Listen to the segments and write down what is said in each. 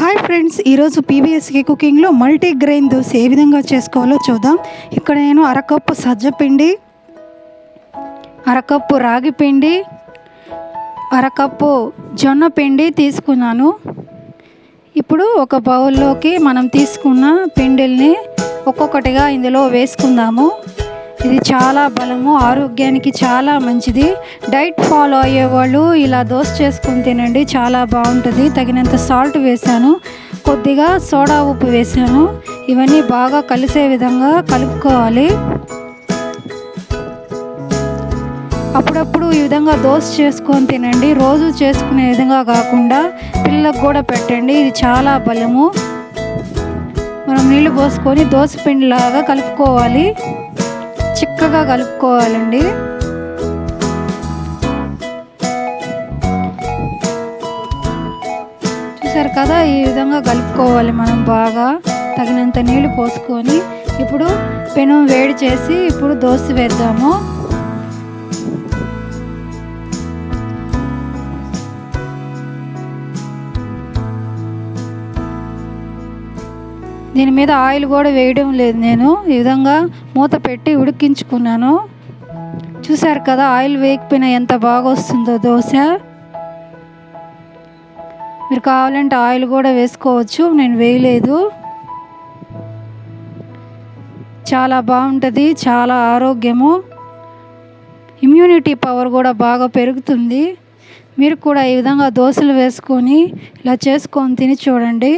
Hi friends, ఈరోజు PVSK కుకింగ్లో multigrain dosa ఏ విధంగా చేసుకోవాలో చూద్దాం. ఇక్కడ నేను అరకప్పు సజ్జపిండి, అరకప్పు రాగి పిండి, అరకప్పు జొన్న పిండి తీసుకున్నాను. ఇప్పుడు ఒక బౌల్లోకి మనం తీసుకున్న పిండిల్ని ఒక్కొక్కటిగా ఇందులో వేసుకుందాము. ఇది చాలా బలము, ఆరోగ్యానికి చాలా మంచిది. డైట్ ఫాలో అయ్యేవాళ్ళు ఇలా దోశ చేసుకుని తినండి, చాలా బాగుంటుంది. తగినంత సాల్ట్ వేసాను, కొద్దిగా సోడా ఉప్పు వేసాను. ఇవన్నీ బాగా కలిసే విధంగా కలుపుకోవాలి. అప్పుడప్పుడు ఈ విధంగా దోశ చేసుకొని తినండి, రోజు చేసుకునే విధంగా కాకుండా పిల్లలకు కూడా పెట్టండి. ఇది చాలా బలము. మనం నీళ్లు పోసుకొని దోశ పిండిలాగా కలుపుకోవాలి, చిక్కగా కలుపుకోవాలండి. చూసారు కదా, ఈ విధంగా కలుపుకోవాలి మనం బాగా. తగినంత నీళ్లు పోసుకొని ఇప్పుడు పెనం వేడి చేసి ఇప్పుడు దోశ వేద్దాము. దీని మీద ఆయిల్ కూడా వేయడం లేదు, నేను ఈ విధంగా మూత పెట్టి ఉడికించుకున్నాను. చూసారు కదా, ఆయిల్ వేయకపోయినా ఎంత బాగా వస్తుందో దోశ. మీరు కావాలంటే ఆయిల్ కూడా వేసుకోవచ్చు, నేను వేయలేదు. చాలా బాగుంటుంది, చాలా ఆరోగ్యము, ఇమ్యూనిటీ పవర్ కూడా బాగా పెరుగుతుంది. మీరు కూడా ఈ విధంగా దోశలు వేసుకొని ఇలా చేసుకొని తిని చూడండి.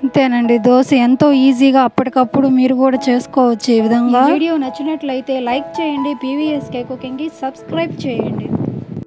అంతేనండి, దోశ ఎంతో ఈజీగా అప్పటికప్పుడు మీరు కూడా చేసుకోవచ్చు ఈ విధంగా. వీడియో నచ్చినట్లయితే లైక్ చేయండి, పీవీఎస్కే కుకింగ్కి సబ్స్క్రైబ్ చేయండి.